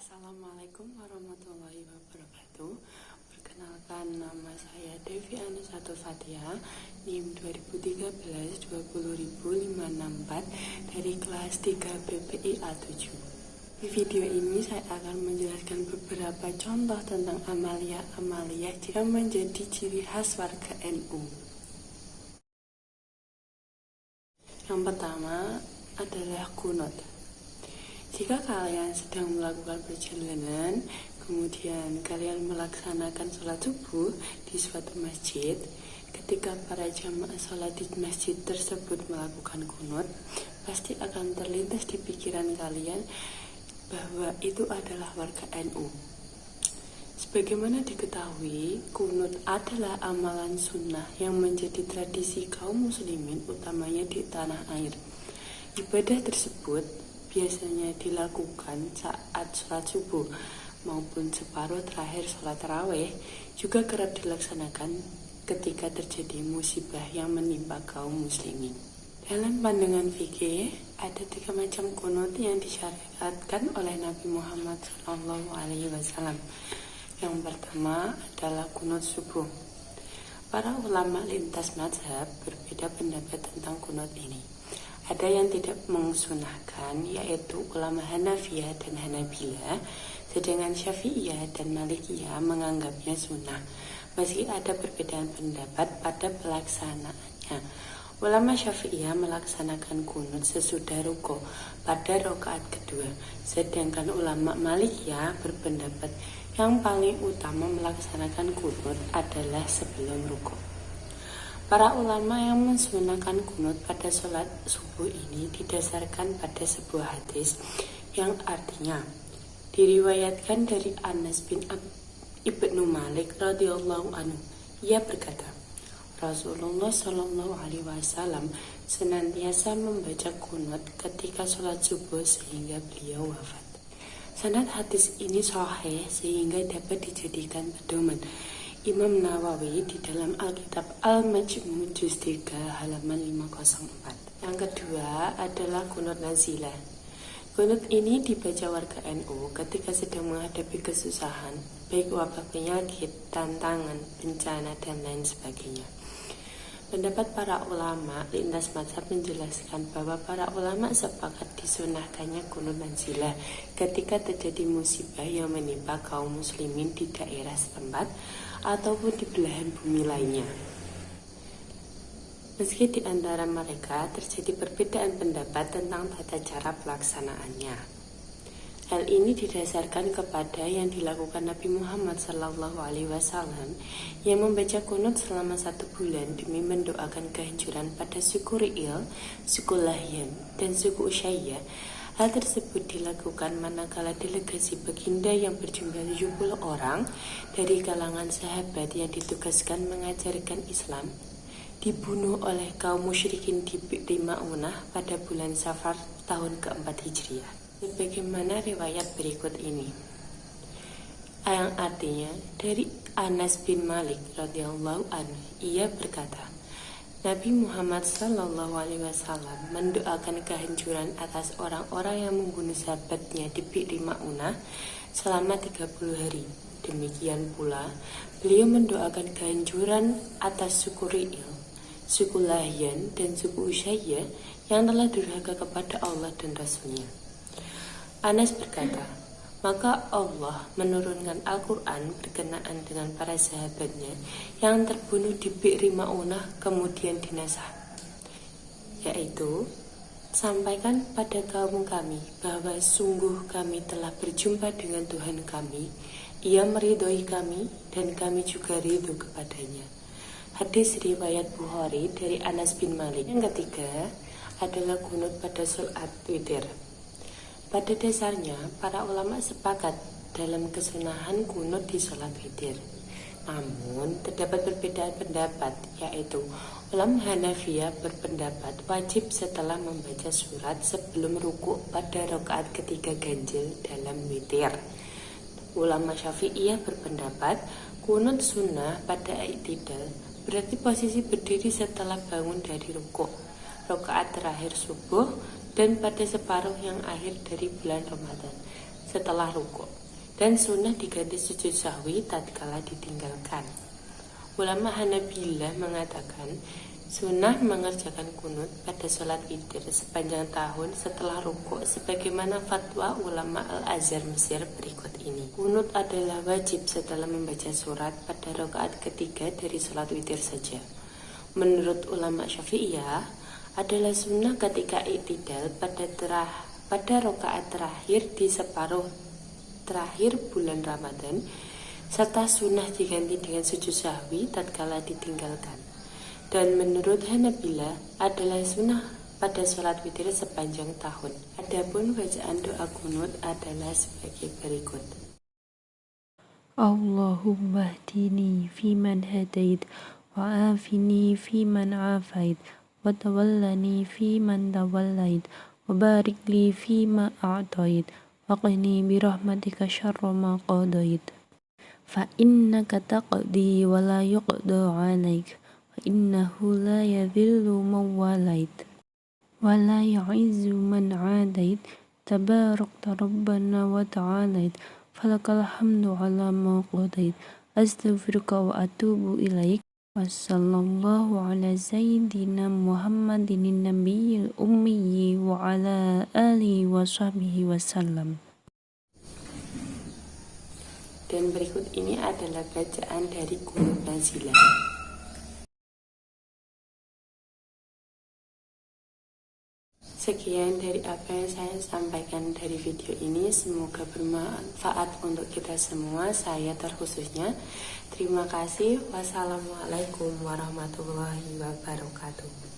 Assalamualaikum warahmatullahi wabarakatuh. Perkenalkan, nama saya Devi Anisatu Fatia, NIM 2013 20564 dari kelas 3 BPI A7. Di video ini saya akan menjelaskan beberapa contoh tentang amalia-amalia yang menjadi ciri khas warga NU. Yang pertama adalah kunut. Jika kalian sedang melakukan perjalanan, kemudian kalian melaksanakan sholat subuh di suatu masjid, ketika para jamaah sholat di masjid tersebut melakukan kunut, pasti akan terlintas di pikiran kalian bahwa itu adalah warga NU. Sebagaimana diketahui, kunut adalah amalan sunnah yang menjadi tradisi kaum muslimin, utamanya di tanah air. Ibadah tersebut biasanya dilakukan saat sholat subuh maupun separuh terakhir sholat tarawih, juga kerap dilaksanakan ketika terjadi musibah yang menimpa kaum muslimin. Dalam pandangan fikih, ada 3 macam kunut yang disyariatkan oleh Nabi Muhammad SAW. Yang pertama adalah kunut subuh. Para ulama lintas mazhab berbeda pendapat tentang kunut ini. Ada yang tidak mensunahkan, yaitu ulama Hanafiyah dan Hanabilah, sedangkan Syafi'iyah dan Malikiyah menganggapnya sunnah, meski ada perbedaan pendapat pada pelaksanaannya. Ulama Syafi'iyah melaksanakan kunut sesudah ruku pada rakaat kedua, sedangkan ulama Malikiyah berpendapat yang paling utama melaksanakan kunut adalah sebelum ruku. Para ulama yang mensunahkan kunut pada sholat subuh ini didasarkan pada sebuah hadis yang artinya diriwayatkan dari Anas bin Ibnu Malik radhiyallahu anhu. Ia berkata, Rasulullah Shallallahu Alaihi Wasallam senantiasa membaca kunut ketika sholat subuh sehingga beliau wafat. Sanad hadis ini sahih sehingga dapat dijadikan pedoman. Imam Nawawi di dalam Alkitab Al-Majmu' juz 3 halaman 504. Yang kedua adalah kunut nazilah. Kunut ini dibaca warga NU ketika sedang menghadapi kesusahan, baik wabah penyakit, tantangan, bencana, dan lain sebagainya. Pendapat para ulama lintas mazhab menjelaskan bahwa para ulama sepakat disunahkannya kunut nazilah ketika terjadi musibah yang menimpa kaum muslimin di daerah setempat ataupun di belahan bumi lainnya. Meski di antara mereka terjadi perbedaan pendapat tentang tata cara pelaksanaannya. Hal ini didasarkan kepada yang dilakukan Nabi Muhammad SAW yang membaca kunut selama 1 bulan demi mendoakan kehancuran pada suku Ri'il, suku Lahyan, dan suku Usayyah. Hal tersebut dilakukan manakala delegasi baginda yang berjumlah 70 orang dari kalangan sahabat yang ditugaskan mengajarkan Islam dibunuh oleh kaum musyrikin di Bi'ri Ma'unah pada bulan Safar tahun keempat Hijriah. Sebagaimana riwayat berikut ini, yang artinya dari Anas bin Malik radhiyallahu anhu, ia berkata, Nabi Muhammad SAW mendoakan kehancuran atas orang-orang yang membunuh sahabatnya di Bi'ri Ma'unah selama 30 hari. Demikian pula, beliau mendoakan kehancuran atas suku Ri'il, suku Lahyan, dan suku Usayyah yang telah durhaka kepada Allah dan Rasulnya. Anas berkata, maka Allah menurunkan Al-Quran berkenaan dengan para sahabatnya yang terbunuh di Bi'ri Ma'unah kemudian dinasah, yaitu, sampaikan pada kaum kami bahwa sungguh kami telah berjumpa dengan Tuhan kami, Ia meridhoi kami dan kami juga ridho kepadanya. Hadis riwayat Bukhari dari Anas bin Malik. Yang ketiga adalah kunut pada sholat witir. Pada dasarnya, para ulama sepakat dalam kesunahan kunut di sholat witir. Namun, terdapat perbedaan pendapat, yaitu ulama Hanafiyah berpendapat wajib setelah membaca surat sebelum ruku pada rakaat ketiga ganjil dalam witir. Ulama Syafi'iyah berpendapat kunut sunnah pada i'tidal, berarti posisi berdiri setelah bangun dari ruku, rakaat terakhir subuh, dan pada separuh yang akhir dari bulan Ramadan. setelah rukuk, dan sunnah diganti sujud sahwi tatkala ditinggalkan. Ulama Hanabilah mengatakan sunnah mengerjakan kunut pada sholat witir sepanjang tahun setelah rukuk, sebagaimana fatwa ulama Al-Azhar Mesir berikut ini. Kunut adalah wajib setelah membaca surat pada rakaat ketiga dari sholat witir saja. Menurut ulama Syafi'iyah, adalah sunnah ketika i'tidal pada rakaat terakhir di separuh terakhir bulan Ramadan, serta sunnah diganti dengan sujud sahwi tatkala ditinggalkan. Dan menurut Hanabilah adalah sunnah pada sholat witir sepanjang tahun. Adapun bacaan doa kunut adalah sebagai berikut. Allahumma hdini fiman hadait, wa afini fiman afait, wa tawallani fiman tawallait, wa barik li fima a'tait, wa qini birahmatika syarra ma qadait. Fa innaka taqdi wa la yuqda 'alaik, wa innahu la yadhillu man walait, wa la yu'izzu man 'adait, tabarakta rabbana wa ta'alait, falakal hamdu 'ala ma qadait, astaghfiruka wa atubu ilaik. Wassallallahu ala sayyidina Muhammadin nabiyil ummi wa ala alihi wa sahbihi wasallam. Dan berikut ini adalah bacaan dari kunut nazilah. Sekian dari apa yang saya sampaikan dari video ini, semoga bermanfaat untuk kita semua, saya terkhususnya. Terima kasih. Wassalamualaikum warahmatullahi wabarakatuh.